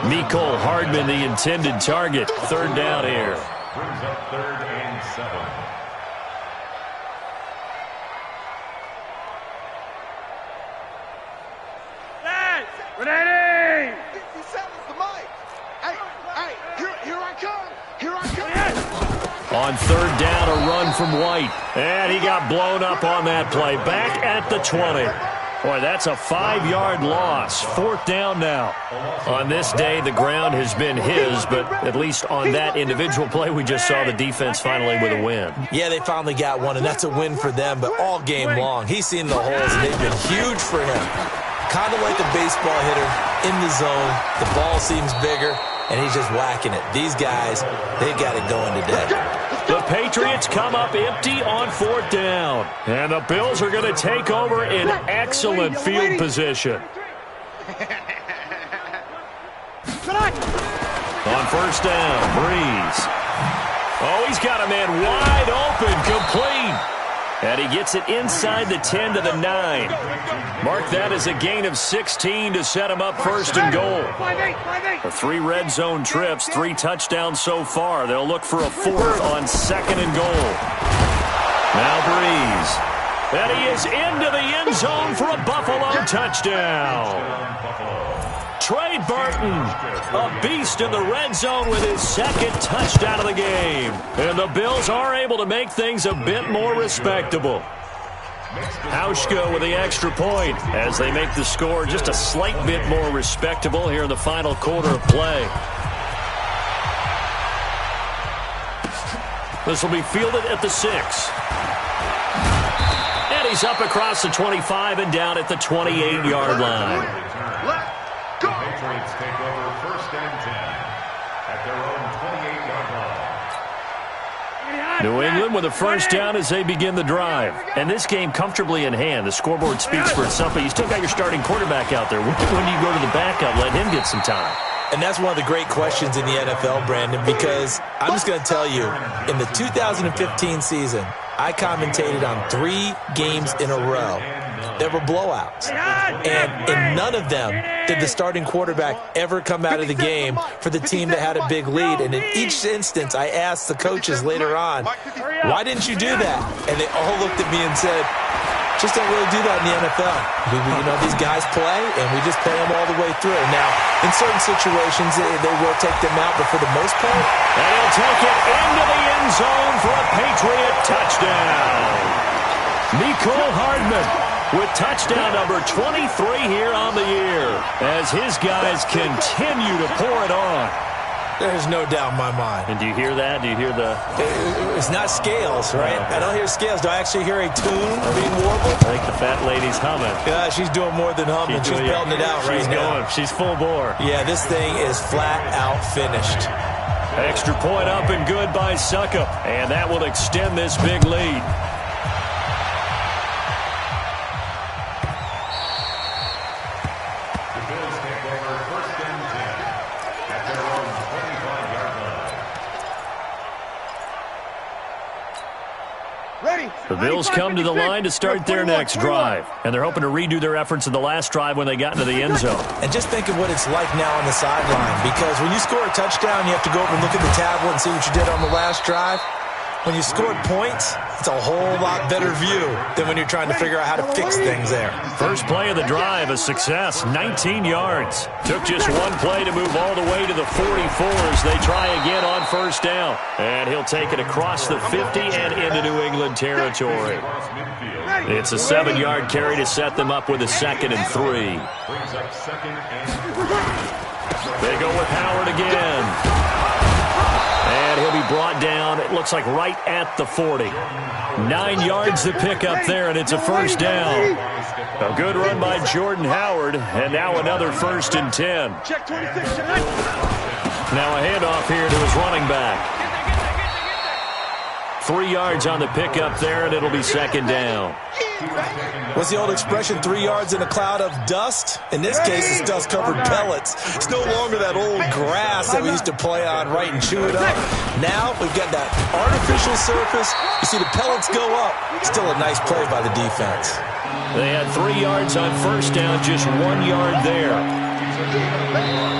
Mecole Hardman, the intended target. Third down here. Brings up 3rd and 7. Ready! 50 seconds to Mike. Hey, here I come. Here I come. On third down, a run from White. And he got blown up on that play. Back at the 20. Boy, that's a 5-yard loss. 4th down now. On this day, the ground has been his, but at least on that individual play, we just saw the defense finally with a win. Yeah, they finally got one, and that's a win for them, but all game long, he's seen the holes, and they've been huge for him. Kind of like a baseball hitter in the zone. The ball seems bigger, and he's just whacking it. These guys, they got it going today. The Patriots come up empty on 4th down. And the Bills are going to take over in excellent field position. On first down, Breeze. Oh, he's got a man wide open, complete. And he gets it inside the 10 to the 9. Mark that as a gain of 16 to set him up 1st and goal. For 3 red zone trips, 3 touchdowns so far. They'll look for a 4th on 2nd and goal. Now Breeze. And he is into the end zone for a Buffalo touchdown. Trey Burton, a beast in the red zone with his 2nd touchdown of the game. And the Bills are able to make things a bit more respectable. Hauschka with the extra point as they make the score just a slight bit more respectable here in the final quarter of play. This will be fielded at the 6. And he's up across the 25 and down at the 28-yard line. The Patriots take over 1st and 10 at their own 28-yard line. New England with a first down as they begin the drive. And this game comfortably in hand. The scoreboard speaks for itself, but you still got your starting quarterback out there. When do you go to the backup, let him get some time? And that's one of the great questions in the NFL, Brandon, because I'm just going to tell you, in the 2015 season, I commentated on 3 games in a row. There were blowouts. And in none of them did the starting quarterback ever come out of the game for the team that had a big lead. And in each instance, I asked the coaches later on, why didn't you do that? And they all looked at me and said, just don't really do that in the NFL. These guys play, and we just play them all the way through. Now, in certain situations, they will take them out, but for the most part... And he'll take it into the end zone for a Patriot touchdown. Mecole Hardman with touchdown number 23 here on the year as his guys continue to pour it on. There's no doubt in my mind. And do you hear that? Do you hear the... It's not scales, right? I don't hear scales. Do I actually hear a tune being warbled? I think the fat lady's humming. Yeah, she's doing more than humming. She's belting it out right now. She's full bore. Yeah, this thing is flat out finished. Extra point up and good by Suckup. And that will extend this big lead. The Bills take over first and 10 at their own 25-yard line. The Bills come to the line to start their next drive, and they're hoping to redo their efforts in the last drive when they got into the end zone. And just think of what it's like now on the sideline, because when you score a touchdown, you have to go over and look at the tablet and see what you did on the last drive. When you scored points, it's a whole lot better view than when you're trying to figure out how to fix things there. First play of the drive, a success, 19 yards. Took just one play to move all the way to the 44 as they try again on first down. And he'll take it across the 50 and into New England territory. It's a 7-yard carry to set them up with a 2nd and 3. They go with Howard again. And he'll be brought down, it looks like right at the 40. 9 yards to pick up there, and it's a first down. A good run by Jordan Howard, and now another 1st and 10. Now a handoff here to his running back. 3 yards on the pickup there, and it'll be 2nd down. What's the old expression, 3 yards in a cloud of dust? In this case, it's dust-covered pellets. It's no longer that old grass that we used to play on, right, and chew it up. Now we've got that artificial surface. You see the pellets go up. Still a nice play by the defense. They had 3 yards on first down, just 1 yard there.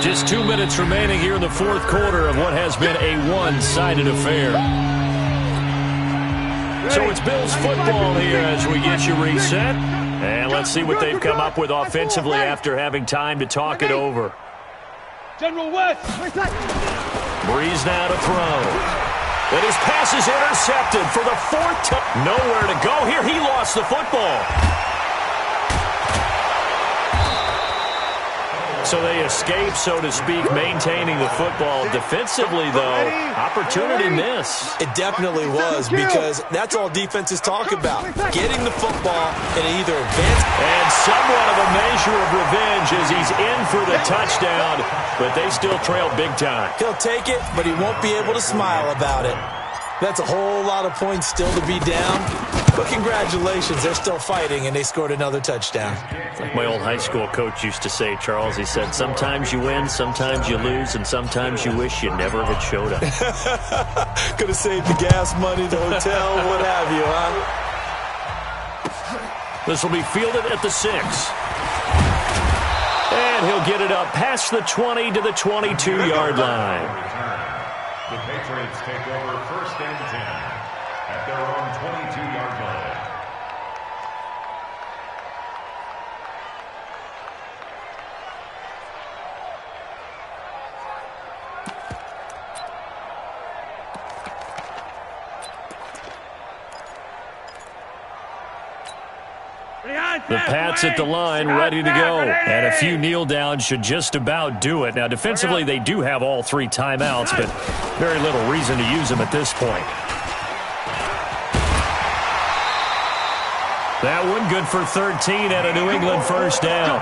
Just 2 minutes remaining here in the fourth quarter of what has been a one-sided affair. So it's Bills football here as we get you reset. And let's see what they've come up with offensively after having time to talk it over. General West. Breeze now to throw. And his pass is intercepted for the 4th time. Nowhere to go here. He lost the football. So they escape, so to speak, maintaining the football. Defensively, though, opportunity miss. It definitely was, because that's all defenses talk about, getting the football and either advance. And somewhat of a measure of revenge as he's in for the touchdown, but they still trail big time. He'll take it, but he won't be able to smile about it. That's a whole lot of points still to be down. But congratulations, they're still fighting, and they scored another touchdown. Like my old high school coach used to say, Charles, he said, sometimes you win, sometimes you lose, and sometimes you wish you never had showed up. Could have saved the gas money, the hotel, what have you, huh? This will be fielded at the 6. And he'll get it up past the 20 to the 22-yard line. The Patriots take over 1st and 10 at their own 22-yard line. The Pats at the line, ready to go. And a few kneel downs should just about do it. Now, defensively, they do have all 3 timeouts, but very little reason to use them at this point. That one good for 13 and a New England first down.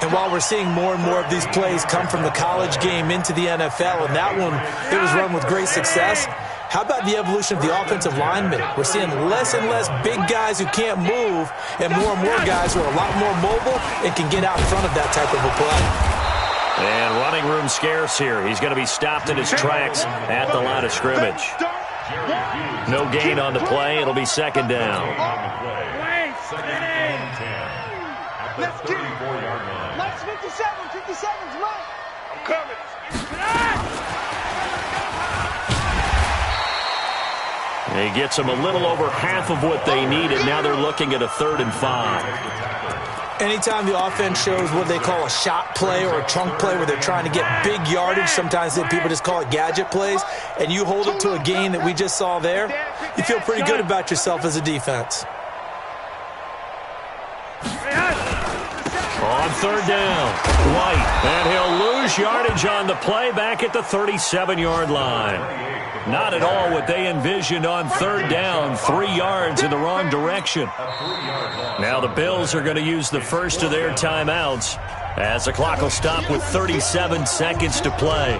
And while we're seeing more and more of these plays come from the college game into the NFL, and that one, it was run with great success, how about the evolution of the offensive linemen? We're seeing less and less big guys who can't move and more guys who are a lot more mobile and can get out in front of that type of a play. And running room scarce here. He's going to be stopped in his tracks at the line of scrimmage. No gain on the play. It'll be 2nd down. Let's get it. 34-yard line. Let's 57's right. I'm coming. He gets them a little over half of what they needed. Now they're looking at a 3rd and 5. Anytime the offense shows what they call a shot play or a trunk play where they're trying to get big yardage, sometimes people just call it gadget plays, and you hold it to a gain that we just saw there, you feel pretty good about yourself as a defense. On 3rd down, White, and he'll lose yardage on the play back at the 37-yard line. Not at all what they envisioned on 3rd down, 3 yards in the wrong direction. Now the Bills are going to use the first of their timeouts as the clock will stop with 37 seconds to play.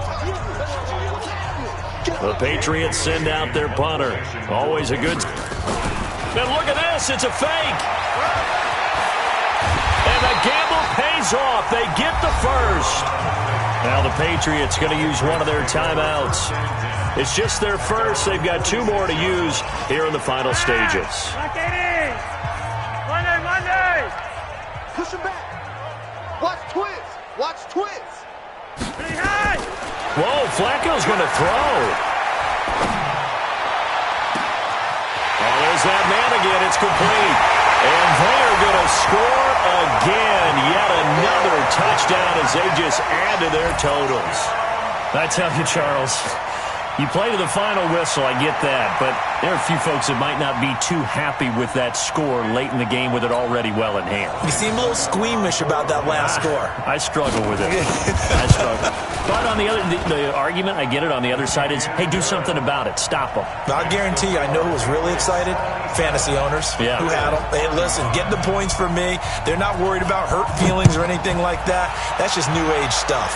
The Patriots send out their punter. Always a good... And look at this, it's a fake. And the gamble pays off. They get the first. Now the Patriots going to use one of their timeouts. It's just their first. They've got 2 more to use here in the final stages. Monday. Push him back. Watch twist. Watch twist. Whoa, Flacco's going to throw. Oh, there's that man again. It's complete. And they are going to score again. Yet another touchdown as they just add to their totals. I tell you, Charles, you play to the final whistle, I get that, but there are a few folks that might not be too happy with that score late in the game with it already well in hand. You seem a little squeamish about that last score. I struggle with it. I struggle. But on the other, the argument, I get it, on the other side is, hey, do something about it. Stop them. I guarantee you, I know who was really excited. Fantasy owners who had them. Hey, listen, get the points for me. They're not worried about hurt feelings or anything like that. That's just new age stuff.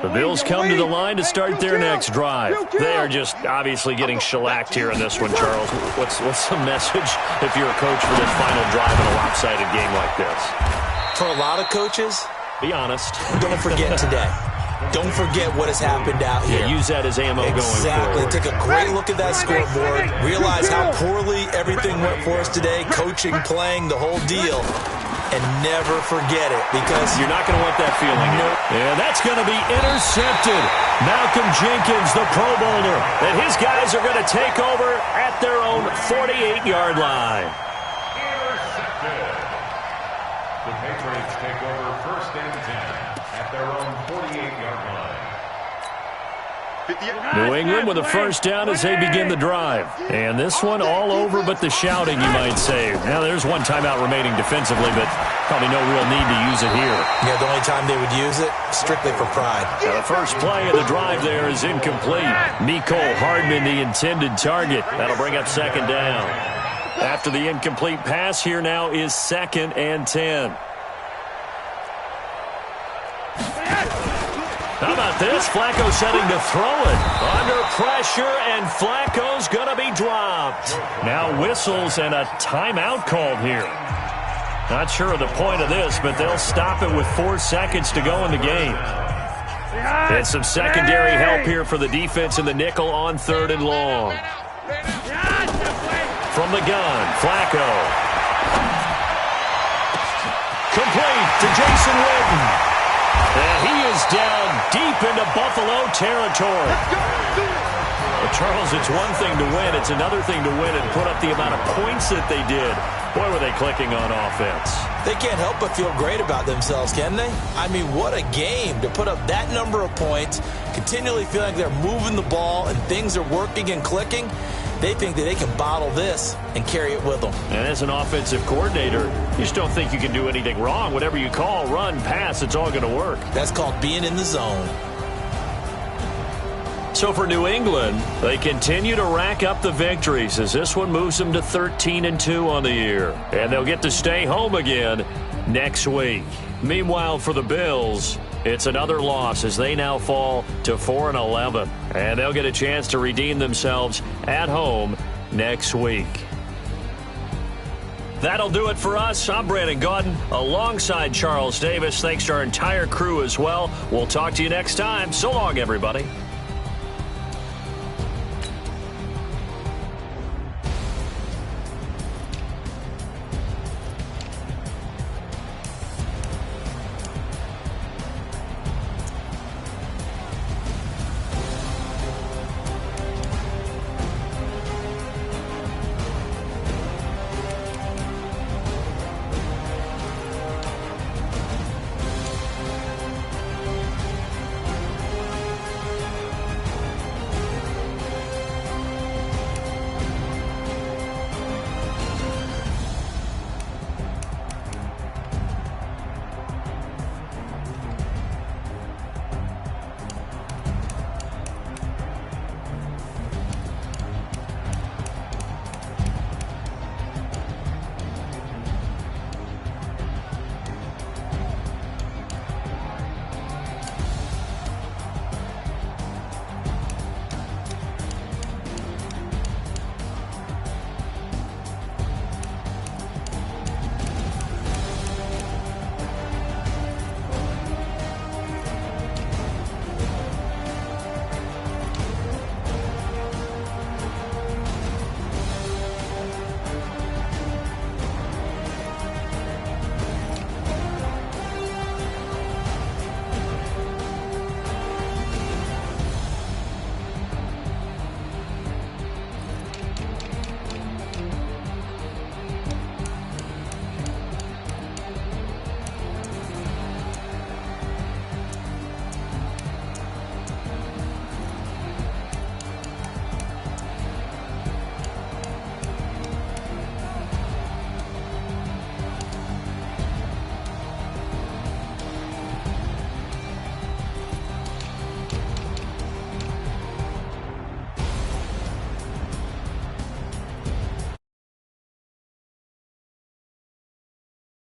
The Bills come to the line to start their next drive. They are just obviously getting shellacked here in this one, Charles. What's the message if you're a coach for this final drive in a lopsided game like this? For a lot of coaches, be honest. Don't forget today. Don't forget what has happened out here. Yeah, use that as ammo going forward. Exactly. Take a great look at that scoreboard. Realize how poorly everything went for us today. Coaching, playing, the whole deal. And never forget it, because you're not going to want that feeling. Yeah, that's going to be intercepted. Malcolm Jenkins, the Pro Bowler, and his guys are going to take over at their own 48-yard line. Intercepted. The Patriots take over 1st and 10 at their own 48-yard line. New England with a first down as they begin the drive. And this one all over but the shouting, you might say. Now, there's one timeout remaining defensively, but probably no real need to use it here. Yeah, the only time they would use it, strictly for pride. Now, the first play of the drive there is incomplete. Mecole Hardman, the intended target. That'll bring up 2nd down. After the incomplete pass, here now is 2nd and 10. How about this? Flacco setting to throw it. Under pressure, and Flacco's going to be dropped. Now whistles and a timeout called here. Not sure of the point of this, but they'll stop it with 4 seconds to go in the game. And some secondary help here for the defense in the nickel on 3rd and long. From the gun, Flacco. Complete to Jason Witten. And he is down deep into Buffalo territory. Well, Charles, it's one thing to win. It's another thing to win and put up the amount of points that they did. Boy, were they clicking on offense. They can't help but feel great about themselves, can they? I mean, what a game to put up that number of points, continually feeling like they're moving the ball and things are working and clicking. They think that they can bottle this and carry it with them. And as an offensive coordinator, you just don't think you can do anything wrong. Whatever you call, run, pass, it's all going to work. That's called being in the zone. So for New England, they continue to rack up the victories as this one moves them to 13-2 on the year. And they'll get to stay home again next week. Meanwhile, for the Bills, it's another loss as they now fall to 4-11. And they'll get a chance to redeem themselves at home next week. That'll do it for us. I'm Brandon Gaudin alongside Charles Davis. Thanks to our entire crew as well. We'll talk to you next time. So long, everybody.